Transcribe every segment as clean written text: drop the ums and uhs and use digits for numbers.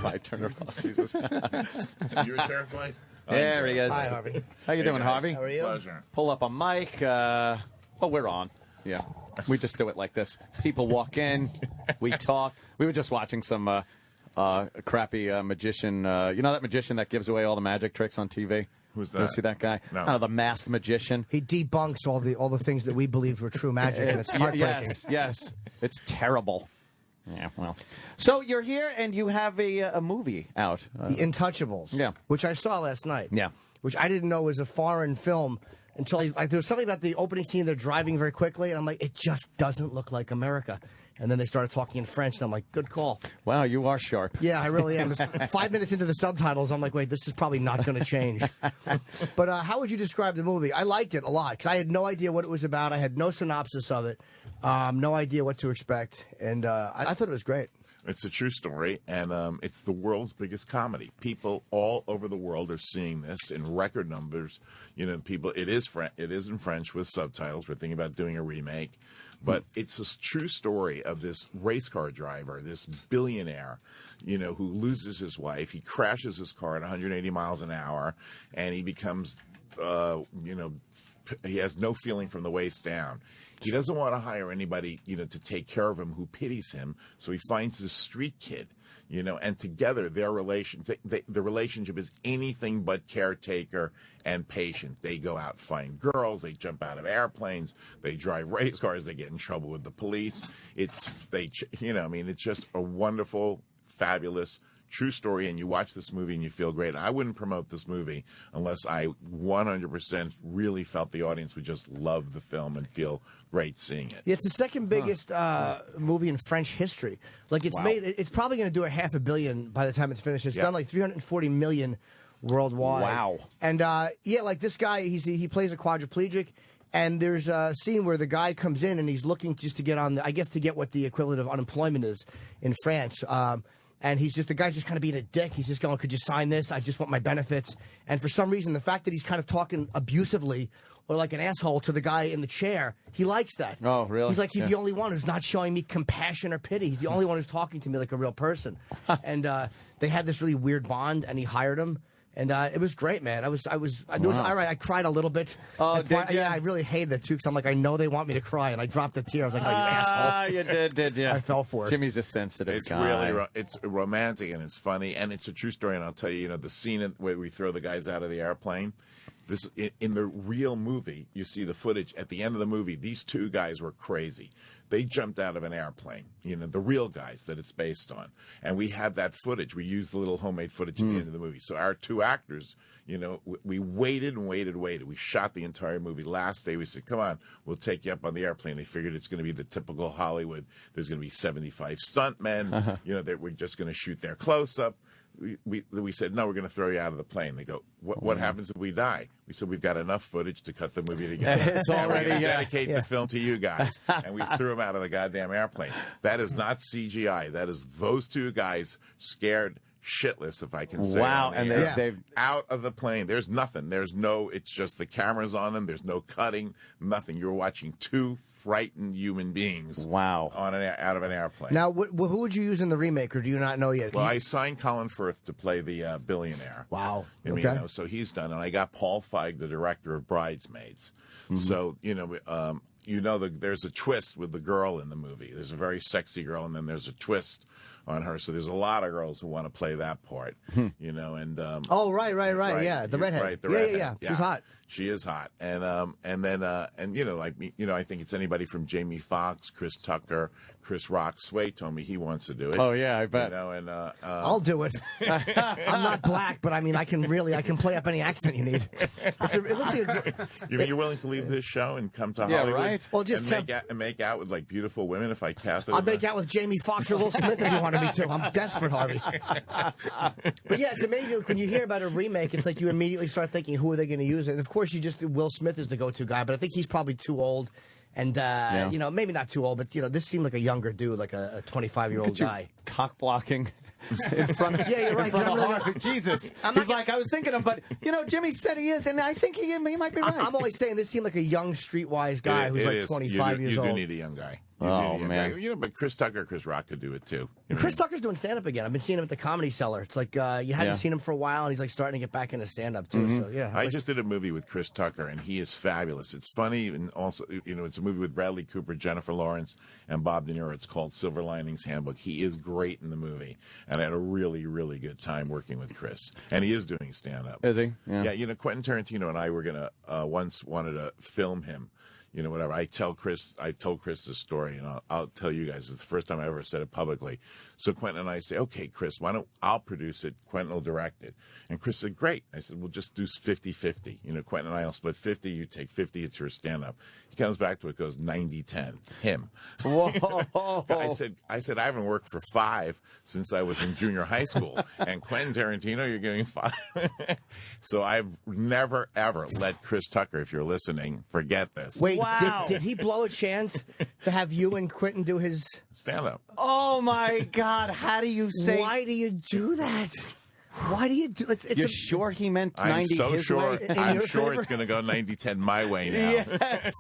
I turned her off. Jesus. You were terrified? There he is. Hi, Harvey. How you doing, guys. Harvey? How are you? Pleasure. Pull up a mic. Well, we're on. Yeah. We just do it like this. People walk in. We talk. We were just watching some crappy magician. You know that magician that gives away all the magic tricks on TV? Who's You that? see that guy? No. The masked magician. He debunks all the things that we believed were true magic, and it's heartbreaking. Yes. It's terrible. Yeah, well. So you're here, and you have a movie out. The Intouchables, Yeah. which I saw last night. Yeah. Which I didn't know was a foreign film until there was something about the opening scene. They're driving very quickly, and I'm like, it just doesn't look like America. And then they started talking in French, and I'm like, good call. Wow, you are sharp. Yeah, I really am. 5 minutes into the subtitles, I'm like, wait, this is probably not going to change. But how would you describe the movie? I liked it a lot because I had no idea what it was about. I had no synopsis of it, no idea what to expect, and I thought it was great. It's a true story, and it's the world's biggest comedy. People all over the world are seeing this in record numbers. You know, people. It is in French with subtitles. We're thinking about doing a remake, but it's a true story of this race car driver, this billionaire, you know, who loses his wife. He crashes his car at 180 miles an hour, and he becomes, he has no feeling from the waist down. He doesn't want to hire anybody, you know, to take care of him who pities him. So he finds this street kid, you know, and together the relationship is anything but caretaker and patient. They go out, find girls, they jump out of airplanes, they drive race cars, they get in trouble with the police. It's just a wonderful, fabulous, true story, and you watch this movie and you feel great. I wouldn't promote this movie unless I 100% really felt the audience would just love the film and feel great seeing it. Yeah, it's the second biggest movie in French history. Like it's probably going to do $500 million by the time it's finished. It's done like 340 million worldwide. Wow. And like this guy, he plays a quadriplegic. And there's a scene where the guy comes in and he's looking just to get on, I guess, to get what the equivalent of unemployment is in France. And the guy's just kind of being a dick. He's just going, could you sign this? I just want my benefits. And for some reason, the fact that he's kind of talking abusively or like an asshole to the guy in the chair, he likes that. Oh, really? He's like, he's the only one who's not showing me compassion or pity. He's the only one who's talking to me like a real person. And they had this really weird bond, and he hired him. And it was great, man. It was all right. I cried a little bit. Oh, did you? Yeah, I really hated it, too, because I'm like, I know they want me to cry. And I dropped a tear. I was like, oh, you asshole. You did you? I fell for it. Jimmy's a sensitive It's guy. really it's romantic and it's funny and it's a true story. And I'll tell you, the scene where we throw the guys out of the airplane. This in the real movie, you see the footage at the end of the movie. These two guys were crazy. They jumped out of an airplane. The real guys that it's based on, and we had that footage. We used the little homemade footage at the end of the movie. So our two actors, we waited and waited. We shot the entire movie. Last day, we said, "Come on, we'll take you up on the airplane." They figured it's going to be the typical Hollywood. There's going to be 75 stuntmen. That we're just going to shoot their close up. We said, no, we're going to throw you out of the plane. They go, what happens if we die? We said, we've got enough footage to cut the movie together. It's already, we're going to dedicate the film to you guys. And we threw them out of the goddamn airplane. That is not CGI. That is those two guys scared shitless, if I can say. Wow. And they've out of the plane. There's nothing. It's just the cameras on them. There's no cutting, nothing. You're watching two frightened human beings. Wow. Out of an airplane. Now, who would you use in the remake, or do you not know yet? Well, I signed Colin Firth to play the billionaire. Wow. Okay. So he's done, and I got Paul Feig, the director of Bridesmaids. So there's a twist with the girl in the movie. There's a very sexy girl, and then there's a twist on her. So there's a lot of girls who want to play that part. And oh, right. Yeah, the redhead. Right, the redhead. Yeah. She's hot. She is hot, and I think it's anybody from Jamie Foxx, Chris Tucker, Chris Rock. Sway told me he wants to do it. Oh yeah, I bet. I'll do it. I'm not black, but I mean, I can play up any accent you need. It looks like You're willing to leave this show and come to Hollywood? Right. Well, just make out with like beautiful women if I cast it. I'll make out with Jamie Foxx or Will Smith if you wanted me to. I'm desperate, Harvey. But yeah, it's amazing when you hear about a remake. It's like you immediately start thinking, who are they going to use? And of course, Will Smith is the go-to guy, but I think he's probably too old. And, maybe not too old, but, this seemed like a younger dude, like a 25-year-old guy. Cock blocking in front of Yeah, you're right. Jesus. He's like, I was thinking of, but, Jimmy said he is, and I think he might be right. I'm only saying this seemed like a young, streetwise guy who's like 25 years old. You do need a young guy. Oh, man. You know, but Chris Tucker, Chris Rock could do it too. You know Chris what I mean? Tucker's doing stand-up again. I've been seeing him at the Comedy Cellar. It's like you hadn't Yeah. seen him for a while, and he's like starting to get back into stand-up too. So yeah, I just did a movie with Chris Tucker, and he is fabulous. It's funny, and also, you know, it's a movie with Bradley Cooper, Jennifer Lawrence, and Bob De Niro. It's called Silver Linings Handbook. He is great in the movie, and I had a really, really good time working with Chris. And he is doing stand-up. Is he? Yeah, you know, Quentin Tarantino and I were gonna once wanted to film him. You know, whatever. I told Chris this story, and I'll tell you guys. It's the first time I ever said it publicly. So Quentin and I say, okay, Chris, why don't I'll produce it? Quentin will direct it. And Chris said, great. I said, we'll just do 50-50. You know, Quentin and I will split 50. You take 50. It's your stand-up. He comes back to it, goes 90-10. Him. Whoa. I said, I haven't worked for 5 since I was in junior high school. And Quentin Tarantino, you're getting 5. So I've never, ever let Chris Tucker, if you're listening, forget this. Wait, Wow. did he blow a chance to have you and Quentin do his? Stand-up. Oh, my God. How do you say? Why do you do that? Why do you do? It's You're a, sure he meant 90 I'm so his sure. way? In I'm your sure favor? it's going to go 90-10 my way now. Yes.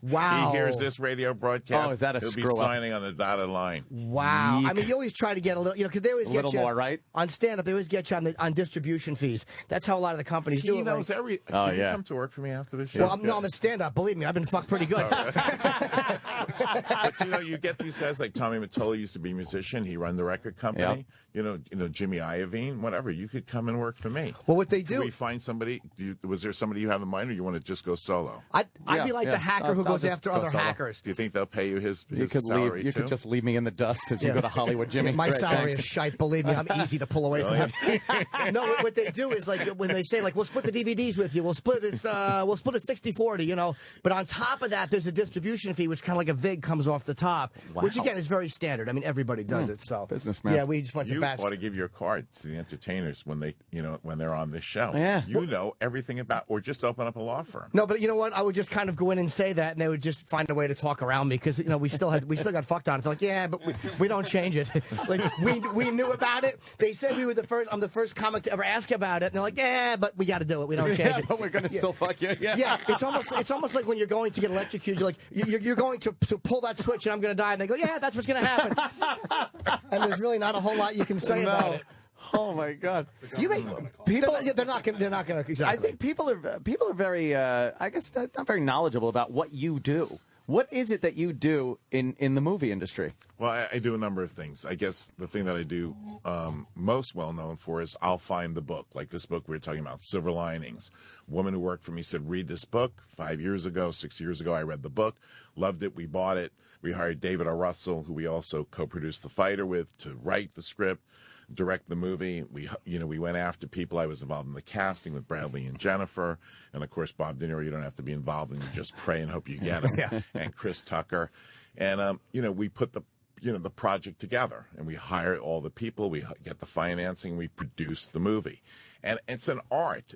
Wow. He hears this radio broadcast. Oh, is that a he'll be screw-up? signing on the dotted line. Wow. Yeek. I mean, you always try to get a little, because they always A get little you more, right? on stand-up. They always get you on distribution fees. That's how a lot of the companies do He it. knows like, every. Oh, Can you yeah. come to work for me after this show? well, I'm a stand-up. Believe me, I've been fucked pretty good. But you know, you get these guys like Tommy Mottola used to be a musician. He run the record company. Yep. You know Jimmy Iovine, whatever. You could come and work for me. Well, what they Can do, we find somebody? Was there somebody you have in mind, or you want to just go solo? I'd be Yeah, like yeah. the hacker who I'll goes just after go other solo. hackers. Do you think they'll pay you his You could salary leave. You too? could just leave me in the dust as you go to Hollywood, Jimmy. My Great, salary thanks. is shite. Believe me, I'm easy to pull away from. No, what they do is like when they say like we'll split the DVDs with you, we'll split it 60-40, you know. But on top of that, there's a distribution fee, which kind of like a vig comes off the top, which Wow. again is very standard. I mean, everybody does it. So Businessman. Yeah, we just went to You batch. ought to give your card to the entertainers when they're on this show. Yeah. You know everything about, or just open up a law firm. No, but you know what? I would just kind of go in and say that, and they would just find a way to talk around me because we still got fucked on. It's like, yeah, but we don't change it. Like we knew about it. They said we were the first. I'm the first comic to ever ask about it, and they're like, yeah, but we got to do it. We don't change Yeah, it. but we're gonna still fuck you. Yeah. Yeah, it's almost like when you're going to get electrocuted. You're like you're going to pull that switch, and I'm going to die. And they go, yeah, that's what's going to happen. And there's really not a whole lot you can say about it. Oh my God. You make people. They're not going to exactly. I think people are very, I guess, not very knowledgeable about what you do. What is it that you do in the movie industry? Well, I do a number of things. I guess the thing that I do most well known for is I'll find the book. Like this book we were talking about, Silver Linings. A woman who worked for me said, read this book. 5 years ago, 6 years ago, I read the book, loved it. We bought it. We hired David R. Russell, who we also co-produced The Fighter with, to write the script, direct the movie. We went after people. I was involved in the casting with Bradley and Jennifer, and of course Bob De Niro. You don't have to be involved, and you just pray and hope you get him. And Chris Tucker, and we put the project together, and we hire all the people. We get the financing. We produce the movie. And it's an art,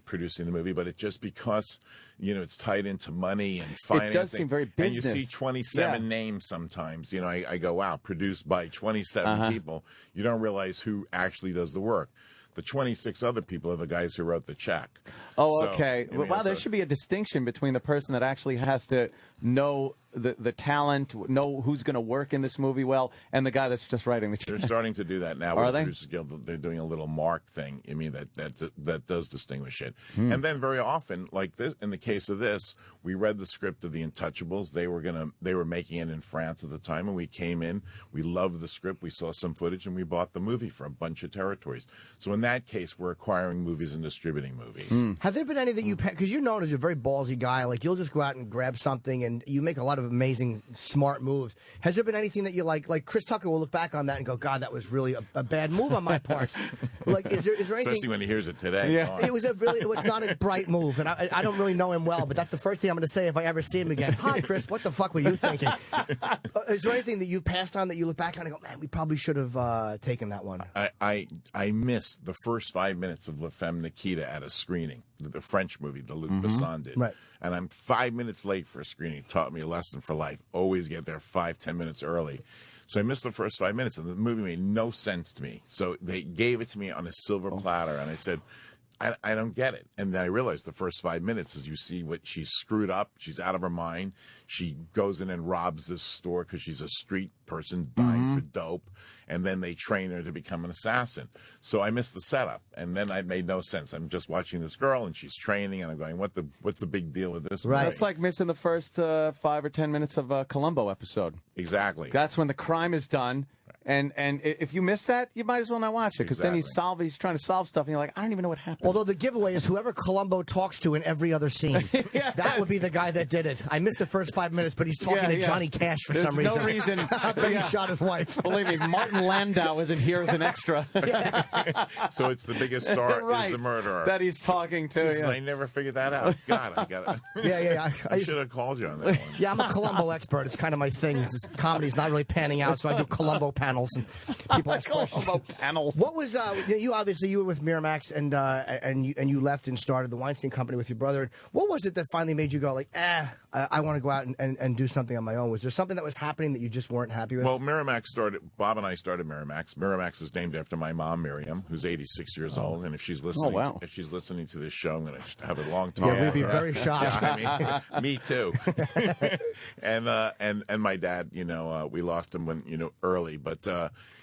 producing the movie, but it's just because, it's tied into money and financing. It does seem very business. And you see 27 names sometimes. I go, wow, produced by 27 people. You don't realize who actually does the work. The 26 other people are the guys who wrote the check. Oh, So, okay. Wow, there should be a distinction between the person that actually has to know the talent, know who's going to work in this movie well, and the guy that's just writing the check. They're starting to do that now. Are with the they? Producers Guild. They're doing a little mark thing. That does distinguish it. And then very often, like this, in the case of this, we read the script of The Untouchables. They were making it in France at the time, and we came in. We loved the script. We saw some footage, and we bought the movie for a bunch of territories. So in that case, we're acquiring movies and distributing movies. Have there been any that you, because you're known as a very ballsy guy, like you'll just go out and grab something and you make a lot of amazing, smart moves. Has there been anything that you like Chris Tucker will look back on that and go, God, that was really a bad move on my part? Like, is there anything? Especially when he hears it today. Yeah. It was not a bright move, and I don't really know him well, but that's the first thing I'm going to say if I ever see him again. Hi, Chris, what the fuck were you thinking? Is there anything that you passed on that you look back on and go, man, we probably should have taken that one? I missed the first 5 minutes of La Femme Nikita at a screening, the French movie that Luc Besson did. Right. And I'm 5 minutes late for a screening. It taught me a lesson for life. Always get there 5-10 minutes early. So I missed the first 5 minutes, and the movie made no sense to me. So they gave it to me on a silver platter, and I said, I don't get it. And then I realized the first 5 minutes is you see what she's screwed up. She's out of her mind. She goes in and robs this store because she's a street person dying for dope. And then they train her to become an assassin. So I missed the setup. And then it made no sense. I'm just watching this girl and she's training and I'm going, what's the big deal with this? Right. movie? That's like missing the first 5 or 10 minutes of a Columbo episode. Exactly. That's when the crime is done. And if you miss that, you might as well not watch it because then he's trying to solve stuff, and you're like, I don't even know what happened. Although the giveaway is whoever Columbo talks to in every other scene. Yes. That would be the guy that did it. I missed the first 5 minutes, but he's talking to Johnny Cash for There's some reason. no reason. I bet he shot his wife. Believe me, Martin Landau isn't here as an extra. So it's the biggest star Right. is the murderer. That he's talking to. Jesus, I never figured that out. God, I got it. Yeah. I should have called you on that one. Yeah, I'm a Columbo expert. It's kind of my thing. This comedy's not really panning out, so I do Columbo panels and people ask questions. Columbo panels. What was you were with Miramax and you left and started the Weinstein Company with your brother. What was it that finally made you go like, I want to go out and do something on my own? Was there something that was happening that you just weren't happy with? Well, Bob and I started Miramax. Miramax is named after my mom, Miriam, who's 86 years old. And if she's listening, if she's listening to this show, I'm going to have a long talk. Yeah, we'd be very shocked. Yeah, I mean, me too. and my dad, we lost him when early, but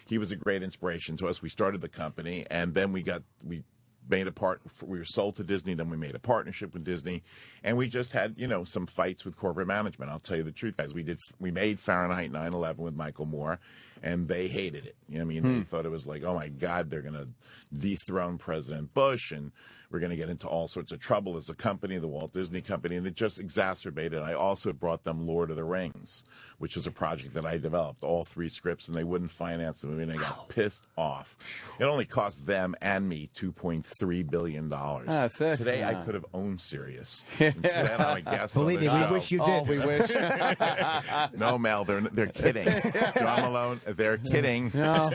he was a great inspiration to us. We started the company, and then we made we were sold to Disney, then we made a partnership with Disney, and we just had some fights with corporate management. I'll tell you the truth, guys. We made Fahrenheit 9/11 with Michael Moore, and they hated it. They thought it was like, oh my God, they're going to dethrone President Bush, and we're going to get into all sorts of trouble as a company, the Walt Disney Company, and it just exacerbated. I also brought them Lord of the Rings, which is a project that I developed, all 3 scripts, and they wouldn't finance them, and they got pissed off. It only cost them and me $2.3 billion. That's it. Today, I could have owned Sirius. Instead, I'm a guest on Believe the me, we show. wish you did. Oh, we wish. No, Mel, they're kidding. John Malone, they're kidding. No.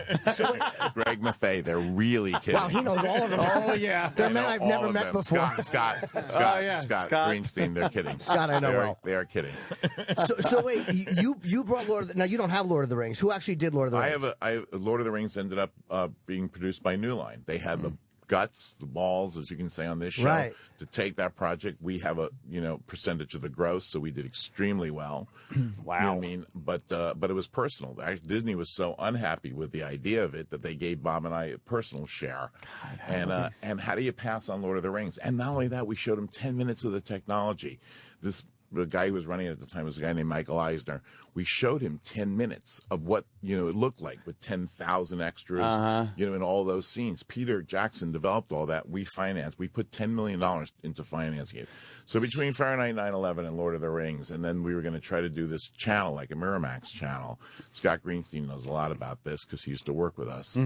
Greg Maffei, they're really kidding. Wow, he knows all of them. Oh, yeah. They're men I've never met before. Scott Greenstein, they're kidding. Scott, I know well. They are kidding. So wait, you brought Lord of the... Now, you don't have Lord of the Rings. Who actually did Lord of the Rings? Lord of the Rings ended up being produced by New Line. They had the guts, the balls, as you can say on this show, to take that project. We have a percentage of the gross, so we did extremely well. Wow. You know what I mean? But it was personal. Disney was so unhappy with the idea of it that they gave Bob and I a personal share. God, and how do you pass on Lord of the Rings? And not only that, we showed him 10 minutes of the technology. The guy who was running it at the time was a guy named Michael Eisner. We showed him 10 minutes of what it looked like with 10,000 extras, in all those scenes. Peter Jackson developed all that. We financed. We put $10 million into financing it. So between Fahrenheit 9/11 and Lord of the Rings, and then we were going to try to do this channel, like a Miramax channel. Scott Greenstein knows a lot about this because he used to work with us.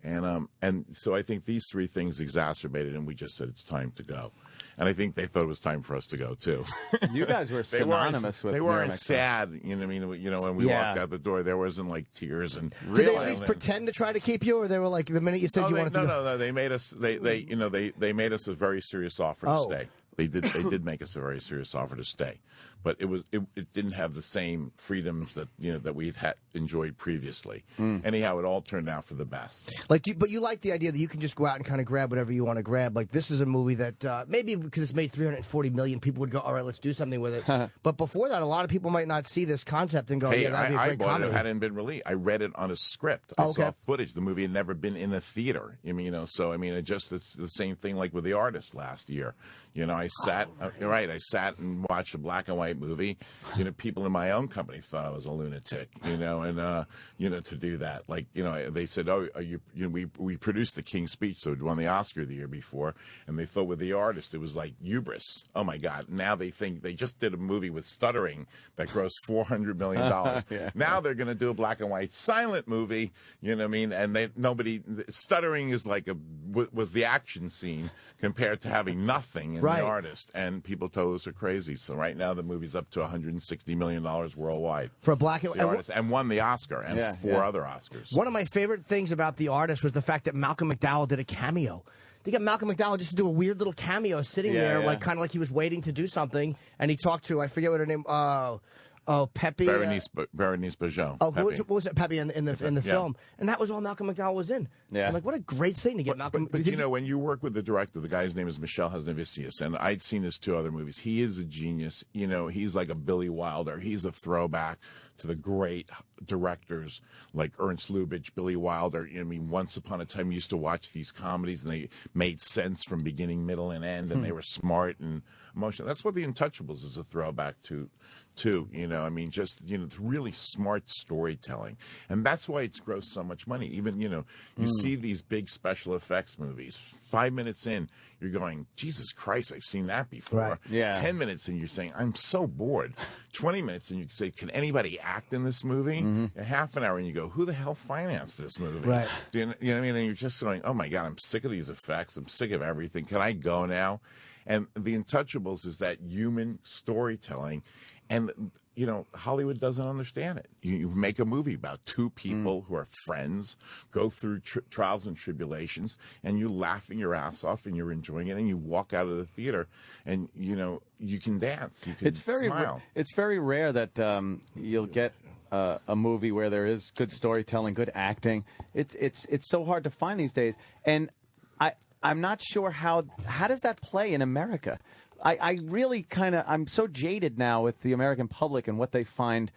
And so I think these 3 things exacerbated, and we just said it's time to go. And I think they thought it was time for us to go too. You guys were synonymous with. They weren't Miramax. sad. When we walked out the door, there wasn't like tears and. Did they at least pretend to try to keep you, or they were like the minute you said you wanted to? No. They made us. They made us a very serious offer to stay. They did make us a very serious offer to stay, but it didn't have the same freedoms that we'd enjoyed previously. Anyhow, it all turned out for the best. But you like the idea that you can just go out and kind of grab whatever you want to grab. Like, this is a movie that maybe because it's made 340 million, people would go, all right, let's do something with it. But before that, a lot of people might not see this concept and go, hey, yeah, that'd be a I great bought comedy. it. It hadn't been released. I read it on a script. I saw footage. The movie had never been in a theater. So it's the same thing like with The Artist last year. I sat I sat and watched a black and white movie. People in my own company thought I was a lunatic. To do that, they said, "Oh, we produced The King's Speech, so it won the Oscar the year before," and they thought with The Artist it was like hubris. Oh my God! Now they think they just did a movie with stuttering that grossed $400 million. Now they're going to do a black and white silent movie. You know what I mean? And stuttering is was the action scene compared to having nothing in The Artist, and people told us are crazy. So right now the movie's up to $160 million worldwide for a black and The Artist, and won the Oscar and 4 other Oscars. One of my favorite things about The Artist was the fact that Malcolm McDowell did a cameo. They got Malcolm McDowell just to do a weird little cameo sitting there, kind of like he was waiting to do something, and he talked to, I forget what her name, Oh, Pepe. Berenice Bejo. Oh, what was it, Pepe in the film? And that was all Malcolm McDowell was in. Yeah. I'm like, what a great thing to get Malcolm. But you know, when you work with the director, the guy's name is Michel Hazanavicius, and I'd seen his 2 other movies. He is a genius. You know, he's like a Billy Wilder. He's a throwback to the great directors like Ernst Lubitsch, Billy Wilder. I mean, once upon a time, you used to watch these comedies, and they made sense from beginning, middle, and end, and they were smart and emotional. That's what The Untouchables is a throwback to. You know, I mean, just, you know, it's really smart storytelling. And that's why it's grossed so much money. Even, you know, you see these big special effects movies. 5 minutes in, you're going, Jesus Christ, I've seen that before. Right. Yeah. 10 minutes in, you're saying, I'm so bored. 20 minutes in, you say, can anybody act in this movie? A half an hour, and you go, who the hell financed this movie? Right. You know what I mean? And you're just going, oh, my God, I'm sick of these effects. I'm sick of everything. Can I go now? And The Untouchables is that human storytelling. And, you know, Hollywood doesn't understand it. You make a movie about 2 people who are friends, go through trials and tribulations, and you're laughing your ass off and you're enjoying it, and you walk out of the theater and, you know, you can dance. You can smile. It's very rare that you'll get a movie where there is good storytelling, good acting. It's so hard to find these days. And I'm not sure how does that play in America? I really I'm so jaded now with the American public and what they find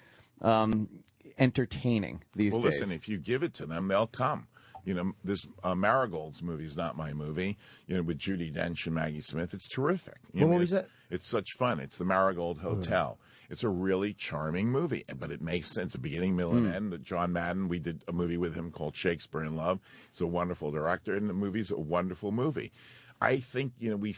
entertaining these days. Well, listen, if you give it to them, they'll come. You know, this Marigold's movie is not my movie, you know, with Judi Dench and Maggie Smith. It's terrific. What movie is that? It's such fun. It's the Marigold Hotel. It's a really charming movie, but it makes sense. The beginning, middle, and end. John Madden, we did a movie with him called Shakespeare in Love. He's a wonderful director, and the movie's a wonderful movie. I think, you know, we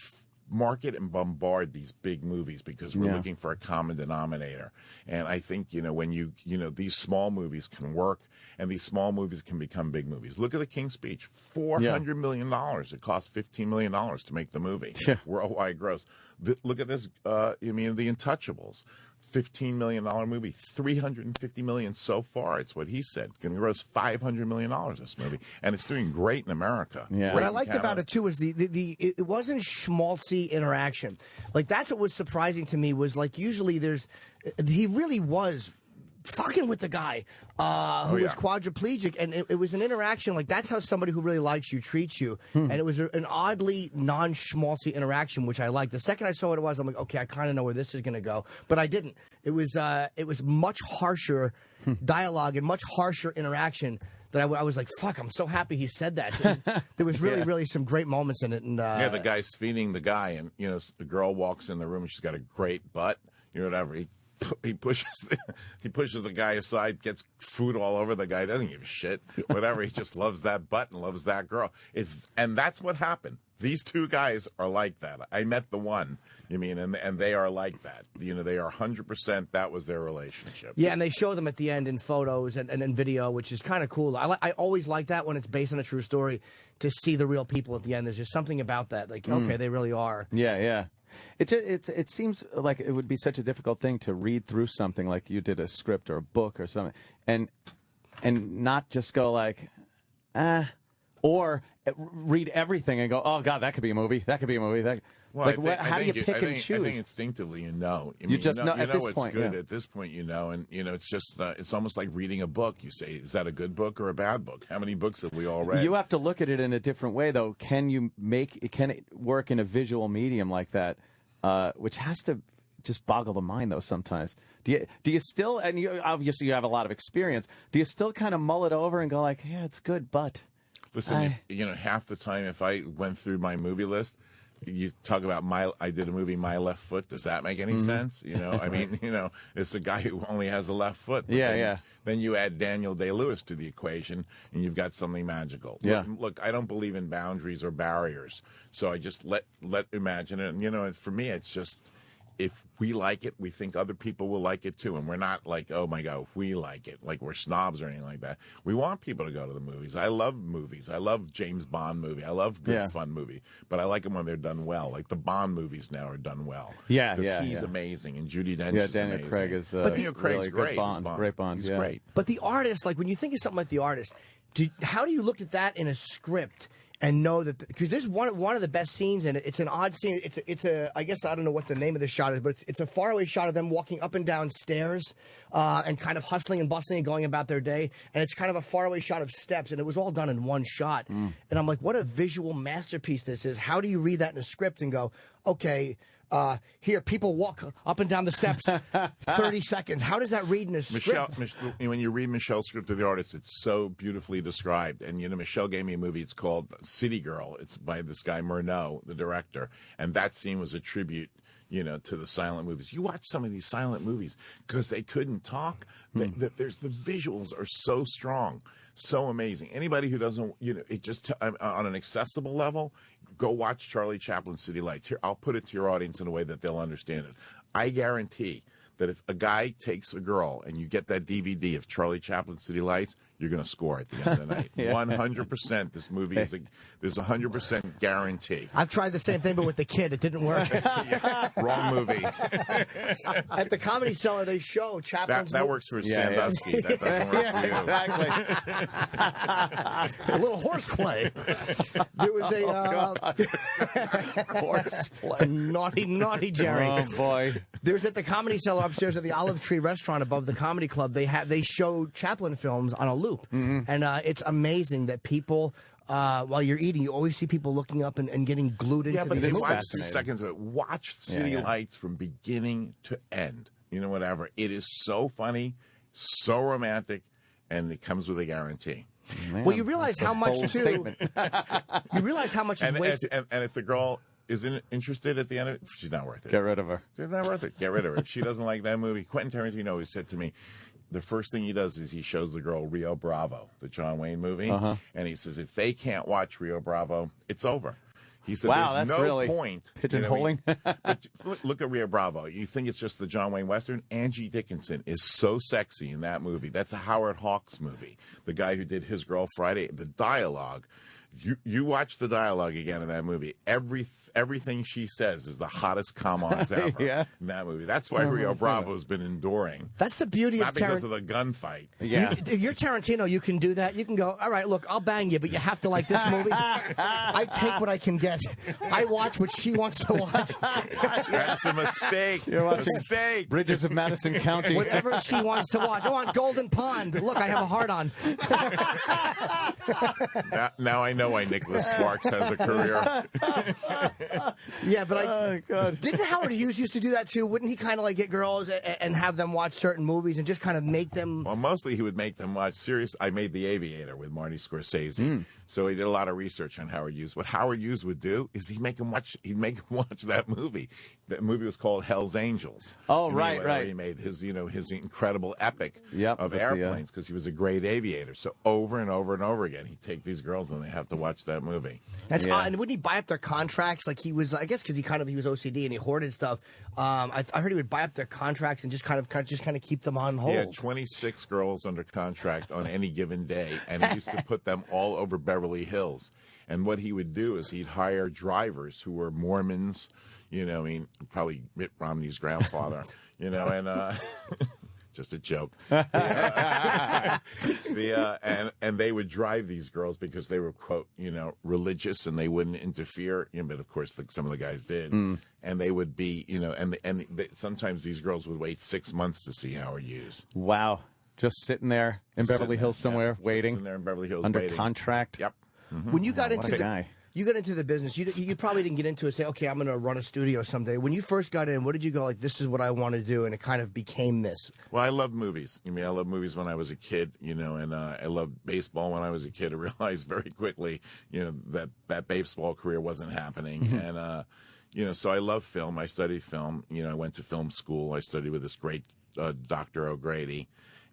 market and bombard these big movies because we're looking for a common denominator. And I think, you know, when you know, these small movies can work, and these small movies can become big movies. Look at The King's Speech. $400 million. It cost $15 million to make the movie. Yeah. Worldwide gross. Look at this, The Untouchables. $15 million movie, $350 million so far. It's what he said. Going to gross $500 million, this movie, and it's doing great in America. Yeah. What I liked about it too was it wasn't schmaltzy interaction. Like, that's what was surprising to me, was like, usually he really was fucking with the guy who was quadriplegic, and it was an interaction. Like, that's how somebody who really likes you treats you. And it was an oddly non-schmaltzy interaction, which I liked. The second I saw what it was, I'm like, okay, I kind of know where this is going to go, but I didn't. It was much harsher dialogue and much harsher interaction that I was like, fuck, I'm so happy he said that. And there was really some great moments in it. And the guy's feeding the guy, and, you know, the girl walks in the room and she's got a great butt, you know, whatever. He pushes the guy aside, gets food all over the guy. Doesn't give a shit. Whatever. He just loves that butt and loves that girl. And that's what happened. These 2 guys are like that. I met the one. You mean, and they are like that. You know, they are 100%. That was their relationship. Yeah, and they show them at the end in photos and in video, which is kind of cool. I always like that when it's based on a true story, to see the real people at the end. There's just something about that. Like, okay, they really are. Yeah, yeah. It seems like it would be such a difficult thing to read through something like you did a script or a book or something, and not just go like, or read everything and go, oh God, that could be a movie. That could be a movie. Well, how do you pick and choose? I think instinctively you know. You just know at this it's point, good. yeah. At this point, you know, and, you know, it's just it's almost like reading a book. You say, is that a good book or a bad book? How many books have we all read? You have to look at it in a different way, though. Can it work in a visual medium like that, which has to just boggle the mind, though, sometimes. Do you still, and you obviously you have a lot of experience, do you still kind of mull it over and go like, yeah, it's good, but... Listen, you know, half the time if I went through my movie list, you talk about I did a movie, My Left Foot. Does that make any sense? You know, I mean, you know, it's a guy who only has a left foot. Then you add Daniel Day-Lewis to the equation, and you've got something magical. Yeah. Look, I don't believe in boundaries or barriers, so I just let imagine it. And, you know, for me, it's just, if we like it, we think other people will like it too. And we're not like, oh my God, if we like it, like we're snobs or anything like that. We want people to go to the movies. I love movies. I love James Bond movie. I love good fun movie. But I like them when they're done well. Like the Bond movies now are done well. Because he's amazing, and Judi Dench is Daniel amazing. Craig is Daniel Craig's really great. Great Bond. He's great. But the artist, like when you think of something like The Artist, how do you look at that in a script and know that because there's one of the best scenes, and it's an odd scene. It's a I guess I don't know what the name of the shot is, but it's a faraway shot of them walking up and down stairs and kind of hustling and bustling and going about their day, and it's kind of a faraway shot of steps, and it was all done in one shot. And I'm like, what a visual masterpiece this is. How do you read that in a script and go, okay, here, people walk up and down the steps 30 seconds. How does that read in a script? When you read Michelle's script of the artist, it's so beautifully described. And, Michelle gave me a movie. It's called City Girl. It's by this guy, Murnau, the director. And that scene was a tribute, to the silent movies. You watch some of these silent movies because they couldn't talk. The visuals are so strong. So amazing. Anybody who doesn't, it just on an accessible level, go watch Charlie Chaplin's City Lights. Here, I'll put it to your audience in a way that they'll understand it. I guarantee that if a guy takes a girl and you get that DVD of Charlie Chaplin's City Lights, you're going to score at the end of the night. 100%. This movie there's 100% guarantee. I've tried the same thing, but with the kid, it didn't work. Wrong movie. At the Comedy Cellar, they show Chaplin's that works for Sandusky. That doesn't work for you. Exactly. A little horseplay. There was a horseplay. Naughty Jerry. Oh boy. There's at the Comedy Cellar upstairs at the Olive Tree Restaurant above the Comedy Club. They show Chaplin films on a loop, and it's amazing that people. While you're eating, you always see people looking up and getting glued into but these they movies. watch 2 seconds of it. Watch City Lights from beginning to end. Whatever. It is so funny, so romantic, and it comes with a guarantee. Man, well, you realize how much, too. Statement. You realize how much is wasted. And if the girl isn't interested at the end of it, she's not worth it. Get rid of her. She's not worth it. Get rid of her. If she doesn't like that movie, Quentin Tarantino always said to me, the first thing he does is he shows the girl Rio Bravo, the John Wayne movie, and he says, if they can't watch Rio Bravo, it's over. He said, wow, there's that's no really point. Pigeonholing. But look at Rio Bravo. You think it's just the John Wayne Western? Angie Dickinson is so sexy in that movie. That's a Howard Hawks movie. The guy who did His Girl Friday. The dialogue. You watch the dialogue again in that movie. Everything she says is the hottest come-ons ever in that movie. That's why Rio Bravo's been enduring. That's the beauty of Not because of the gunfight. Yeah. If you're Tarantino, you can do that. You can go, all right, look, I'll bang you, but you have to like this movie. I take what I can get. I watch what she wants to watch. That's the mistake. You're watching Mistake. Bridges of Madison County. Whatever she wants to watch. I want Golden Pond. Look, I have a heart on. Now I know why Nicholas Sparks has a career. Yeah, but didn't Howard Hughes used to do that too? Wouldn't he kind of like get girls and have them watch certain movies and just kind of make them? Well, mostly he would make them watch I Made the Aviator with Marty Scorsese. So he did a lot of research on Howard Hughes. What Howard Hughes would do is he'd make him watch that movie. That movie was called Hell's Angels. Oh, right. He made his incredible epic of with airplanes because he was a great aviator. So over and over and over again, he'd take these girls and they have to watch that movie. That's odd. And wouldn't he buy up their contracts? Like he was, I guess, because he was OCD and he hoarded stuff. I heard he would buy up their contracts and just kind of keep them on hold. He had 26 girls under contract on any given day, and he used to put them all over Beverly Hills. And what he would do is he'd hire drivers who were Mormons, probably Mitt Romney's grandfather, and just a joke. And they would drive these girls because they were, quote, religious and they wouldn't interfere. But of course, some of the guys did. And they would be, sometimes these girls would wait 6 months to see Howard Hughes. Wow. Just sitting there in Beverly Hills somewhere, waiting. Sitting there in Beverly Hills, under waiting. contract. Yep. When you got What a guy. You got into the business. You probably didn't get into it. Say, okay, I'm going to run a studio someday. When you first got in, what did you go like? This is what I want to do, and it kind of became this. Well, I loved movies. I loved movies when I was a kid. And I loved baseball when I was a kid. I realized very quickly, that baseball career wasn't happening. And so I love film. I studied film. I went to film school. I studied with this great Dr. O'Grady.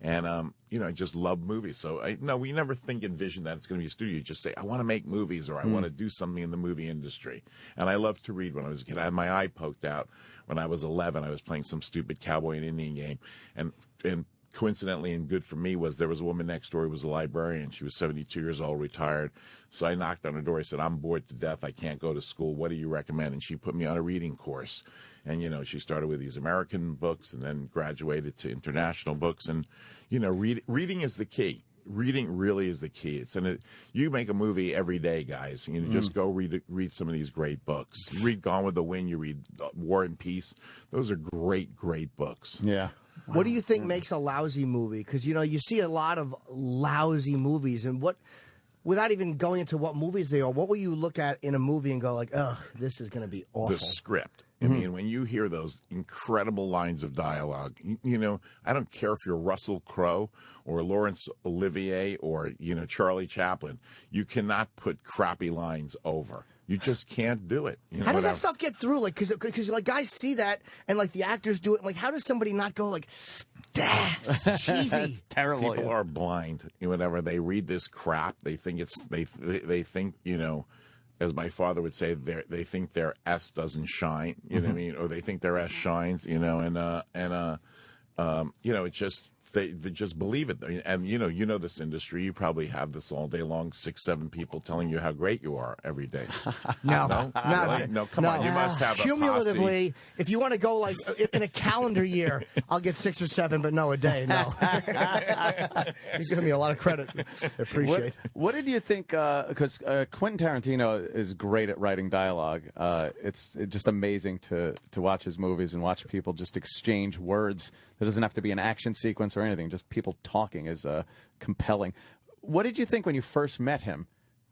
And, I just love movies. So, we never envision that it's going to be a studio. You just say, I want to make movies or I want to do something in the movie industry. And I loved to read when I was a kid. I had my eye poked out when I was 11. I was playing some stupid cowboy and Indian game. And coincidentally and good for me was there was a woman next door who was a librarian. She was 72 years old, retired. So I knocked on her door. I said, I'm bored to death. I can't go to school. What do you recommend? And she put me on a reading course. And, she started with these American books and then graduated to international books. And, reading is the key. reading really is the key. You make a movie every day, guys. You know, just go read some of these great books. You read Gone with the Wind. You read War and Peace. Those are great books. Yeah. What do you think makes a lousy movie? Because, you know, you see a lot of lousy movies. And without even going into what movies they are, what will you look at in a movie and go like, ugh, this is going to be awful? The script. I mean, when you hear those incredible lines of dialogue, you know, I don't care if you're Russell Crowe or Laurence Olivier or, you know, Charlie Chaplin. You cannot put crappy lines over. You just can't do it. You know, how does that stuff get through? Like, because like guys see that and like the actors do it. Like, how does somebody not go like, that's cheesy? That's terrible. People are blind. You know, whatever they read this crap, they think they think, you know, as my father would say, they think their S doesn't shine. You know what I mean? Or they think their S shines. You know, you know, it just. They just believe it. And, you know this industry. You probably have this all day long, 6, 7 people telling you how great you are every day. No, really? No, come on. You must have cumulatively, a posse. If you want to go like in a calendar year, I'll get 6 or 7, but no, a day, no. You're giving me a lot of credit. I appreciate it. What did you think? Because Quentin Tarantino is great at writing dialogue. It's just amazing to watch his movies and watch people just exchange words. There doesn't have to be an action sequence or anything. Just people talking is compelling. What did you think when you first met him?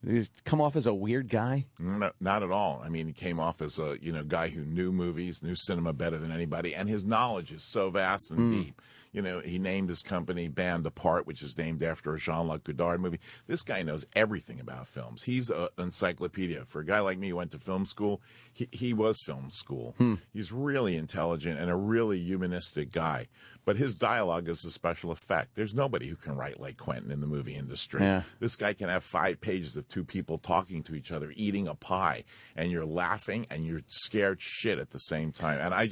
Did he come off as a weird guy? No, not at all. I mean, he came off as a guy who knew movies, knew cinema better than anybody, and his knowledge is so vast and deep. You know, he named his company Band Apart, which is named after a Jean-Luc Godard movie. This guy knows everything about films. He's an encyclopedia. For a guy like me who went to film school, he was film school. He's really intelligent and a really humanistic guy. But his dialogue is a special effect. There's nobody who can write like Quentin in the movie industry. Yeah. This guy can have 5 pages of 2 people talking to each other, eating a pie, and you're laughing and you're scared shit at the same time. And I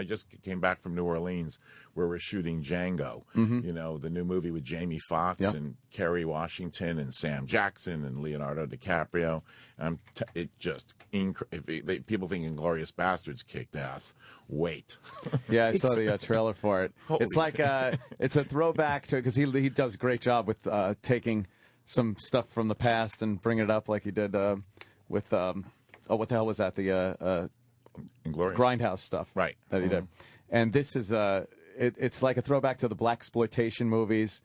just came back from New Orleans, where we're shooting Django, you know, the new movie with Jamie Foxx and Kerry Washington and Sam Jackson and Leonardo DiCaprio. And if people think Inglourious Bastards kicked ass, wait. Yeah, I saw the trailer for it. It's like it's a throwback to, because he does a great job with taking some stuff from the past and bringing it up, like he did with what the hell was that, the Inglourious Grindhouse stuff, right? That he did. And this is it's like a throwback to the blaxploitation movies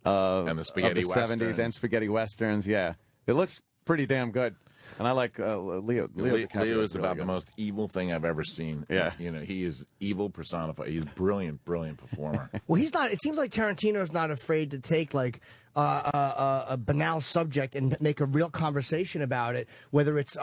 and the spaghetti of the westerns. 70s and spaghetti westerns. Yeah, it looks pretty damn good. And I like Leo. Leo is about the most evil thing I've ever seen. Yeah. You know, he is evil personified. He's brilliant performer. Well, he's not. It seems like Tarantino's not afraid to take like a banal subject and make a real conversation about it. Whether it's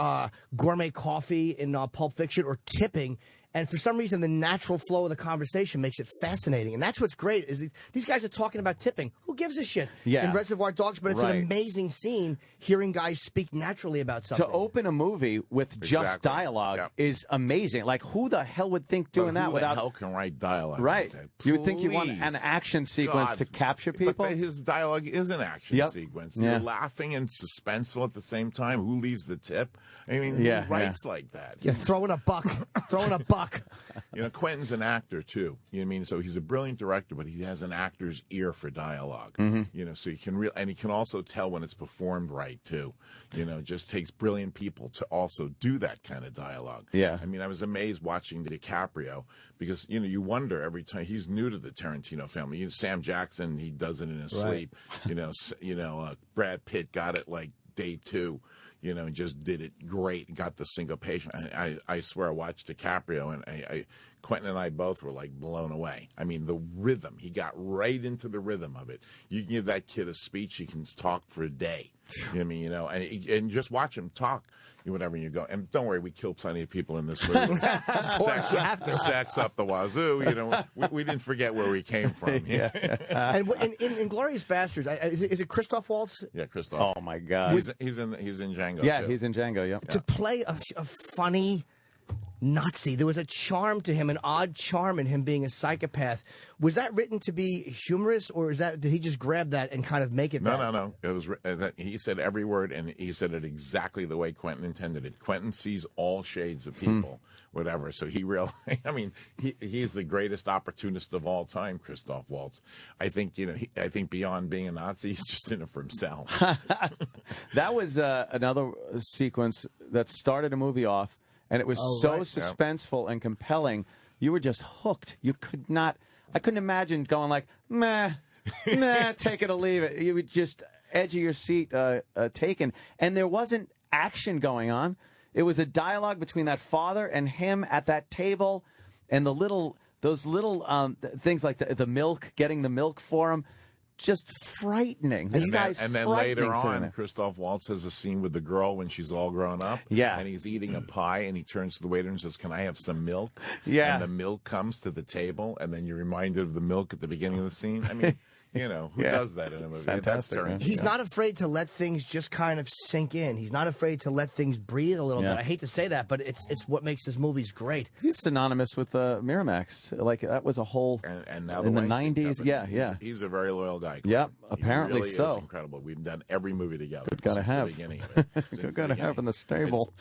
gourmet coffee in Pulp Fiction or tipping. And for some reason, the natural flow of the conversation makes it fascinating. And that's what's great, is these guys are talking about tipping. Who gives a shit? Yeah. In Reservoir Dogs, but it's an amazing scene hearing guys speak naturally about something. To open a movie with just dialogue is amazing. Like, who the hell would think doing that without... Who the hell can write dialogue Right. like that? You would think you want an action sequence to capture people. But his dialogue is an action sequence. You're laughing and suspenseful at the same time. Who leaves the tip? I mean, who writes like that? Yeah, throwing a buck. Throwing a buck. You know, Quentin's an actor too. You know what I mean? So he's a brilliant director, but he has an actor's ear for dialogue. You know, so he can and he can also tell when it's performed right too. You know, it just takes brilliant people to also do that kind of dialogue. Yeah. I mean, I was amazed watching DiCaprio because, you know, you wonder every time. He's new to the Tarantino family. You know, Sam Jackson, he does it in his sleep. You know, Brad Pitt got it like day 2. You know, and just did it great. Got the syncopation. I swear I watched DiCaprio, and Quentin and I both were like blown away. I mean, the rhythm. He got right into the rhythm of it. You can give that kid a speech, he can talk for a day. You know what I mean? You know, and just watch him talk. Whenever you go, and don't worry, we kill plenty of people in this movie. Sex up the wazoo. You know, we didn't forget where we came from. And in Inglourious Bastards, is it Christoph Waltz? Yeah, Christoph. Oh my God, he's in Django. Yeah, too. he's in Django. Yeah. To play a funny, Nazi. There was a charm to him, an odd charm in him being a psychopath. Was that written to be humorous, or did he just grab that and kind of make it that? No. It was he said every word, and he said it exactly the way Quentin intended it. Quentin sees all shades of people, whatever. So he I mean, he's the greatest opportunist of all time, Christoph Waltz. I think, I think beyond being a Nazi, he's just in it for himself. That was another sequence that started a movie off, and it was suspenseful and compelling. You were just hooked. You could not. I couldn't imagine going like, meh, take it or leave it. You would just edge of your seat taken, and there wasn't action going on. It was a dialogue between that father and him at that table, and those little things like the milk, getting the milk for him. Just frightening. And then later on, Christoph Waltz has a scene with the girl when she's all grown up. Yeah. And he's eating a pie, and he turns to the waiter and says, "Can I have some milk?" Yeah. And the milk comes to the table, and then you're reminded of the milk at the beginning of the scene. I mean, who does that in a movie? Fantastic. He's not afraid to let things just kind of sink in. He's not afraid to let things breathe a little bit. I hate to say that, but it's what makes his movies great. He's synonymous with Miramax. Like, that was a whole and now in the Weinstein 90s. company. He's a very loyal guy. Yep, apparently he really so. Is incredible. We've done every movie together. Gotta since have. the beginning of it. Good gotta have in the stable.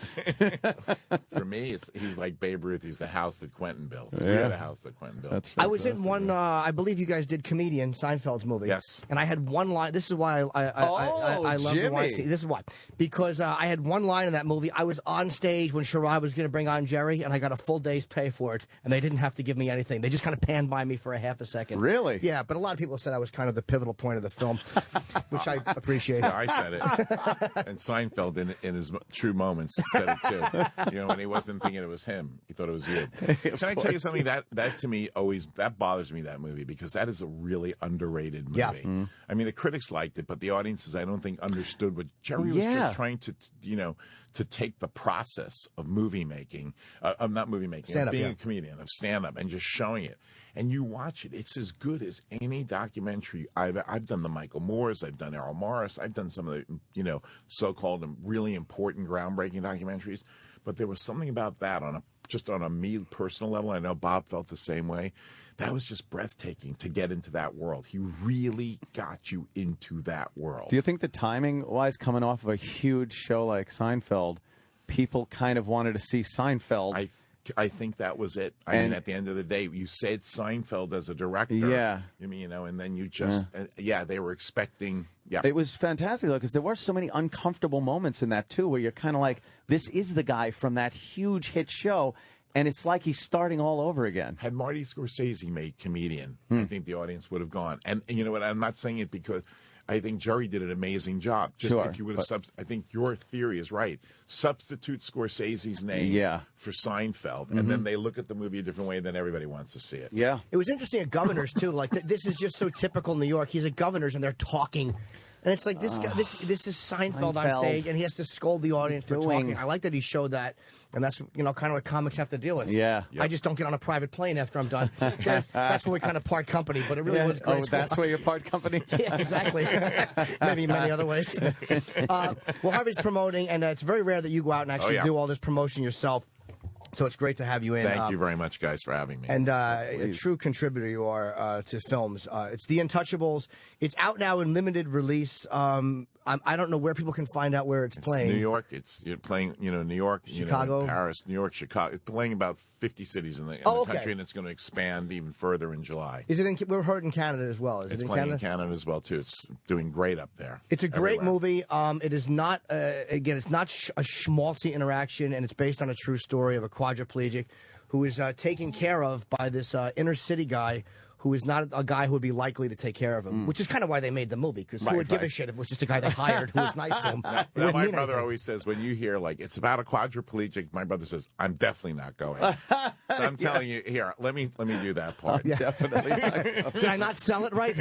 For me, he's like Babe Ruth. He's the house that Quentin built. Yeah. We're the house that Quentin built. That's I was in one. I believe you guys did Comedian, Seinfeld's movie. Yes. And I had one line. This is why I love the Weinstein. This is why, because I had one line in that movie. I was on stage when Sherrod was going to bring on Jerry, and I got a full day's pay for it, and they didn't have to give me anything. They just kind of panned by me for a half a second. Really? Yeah, but a lot of people said I was kind of the pivotal point of the film, which I appreciate. Yeah, I said it. And Seinfeld, in his true moments, said it too. When he wasn't thinking it was him, he thought it was you. Can I tell you something? That to me always bothers me, that movie, because that is a really underrated movie. Yeah. I mean, the critics liked it, but the audiences, I don't think, understood what Jerry was just trying to, to take the process of movie making, of not movie making, of being a comedian, of stand-up, and just showing it. And you watch it; it's as good as any documentary. I've done the Michael Moores, I've done Errol Morris, I've done some of the so-called really important, groundbreaking documentaries. But there was something about that on a me personal level. I know Bob felt the same way. That was just breathtaking to get into that world. He really got you into that world. Do you think the timing-wise, coming off of a huge show like Seinfeld, people kind of wanted to see Seinfeld? I think that was it. I mean, at the end of the day, you said Seinfeld as a director. Yeah. And then you just, they were expecting. Yeah. It was fantastic, though, because there were so many uncomfortable moments in that, too, where you're kind of like, this is the guy from that huge hit show. And it's like he's starting all over again. Had Marty Scorsese made Comedian, I think the audience would have gone. And you know what? I'm not saying it because I think Jerry did an amazing job. Just if you would have, I think your theory is right. Substitute Scorsese's name for Seinfeld, and then they look at the movie a different way, then everybody wants to see it. Yeah. It was interesting at Governor's, too. Like, this is just so typical New York. He's at Governor's, and they're talking. And it's like this guy, this is Seinfeld on stage, and he has to scold the audience for talking. I like that he showed that, and that's kind of what comics have to deal with. Yeah. I just don't get on a private plane after I'm done. That's where we kind of part company, but it really was great. Oh, that's where you part company? Yeah, exactly. Maybe many other ways. Well, Harvey's promoting, and it's very rare that you go out and actually do all this promotion yourself. So it's great to have you in. Thank you very much, guys, for having me. And a true contributor you are to films. It's The Untouchables. It's out now in limited release. I don't know where people can find out where it's playing. New York. You're playing, New York, Chicago, Paris, New York, Chicago. It's playing about 50 cities in the country, and it's going to expand even further in July. Is it? We're heard in Canada as well. It's playing in Canada as well too. It's doing great up there. It's a great movie. It is not it's not a schmaltzy interaction, and it's based on a true story of a quadriplegic who is taken care of by this inner city guy who is not a guy who would be likely to take care of him, which is kind of why they made the movie, because who would give a shit if it was just a guy they hired who was nice to him? Now my brother always says, when you hear, like, it's about a quadriplegic, my brother says, I'm definitely not going. I'm telling you, here, let me do that part. Definitely. Did I not sell it right?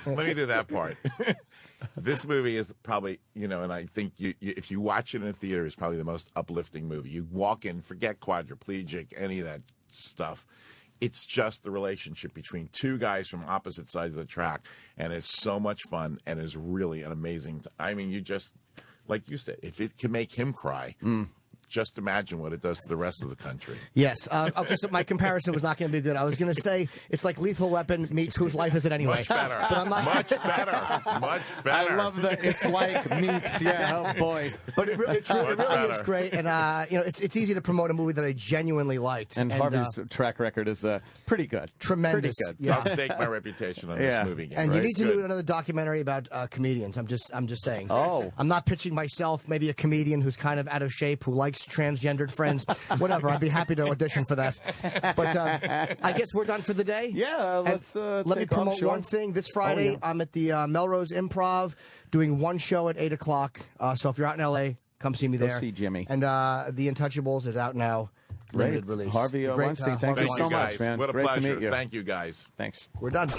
Let me do that part. This movie is probably, and I think if you watch it in a theater, it's probably the most uplifting movie. You walk in, forget quadriplegic, any of that stuff. It's just the relationship between two guys from opposite sides of the track, and it's so much fun, and is really an amazing. I mean, you just, like you said, if it can make him cry, just imagine what it does to the rest of the country. Yes. Okay, so my comparison was not going to be good. I was going to say it's like Lethal Weapon meets Whose Life Is It Anyway? Much better. But I'm not. Much better. Much better. I love that it's like meets. Yeah, oh boy. But it really is great, and it's easy to promote a movie that I genuinely liked. And Harvey's track record is pretty good. Tremendous. Pretty good. Yeah. I'll stake my reputation on this movie again. And right? you need to Good. do another documentary about comedians. I'm just saying. Oh. I'm not pitching myself. Maybe a comedian who's kind of out of shape, who likes transgendered friends. Whatever. I'd be happy to audition for that. But I guess we're done for the day. Yeah, let's let me take off, promote sure. one thing. This Friday, I'm at the Melrose Improv doing one show at 8 o'clock. So if you're out in L.A., come see me Go there. see Jimmy. And The Untouchables is out now. Limited release. Harvey Weinstein, thank you Thank so you, guys. much, man. What a Great pleasure. to meet you. Thank you, guys. Thanks. We're done.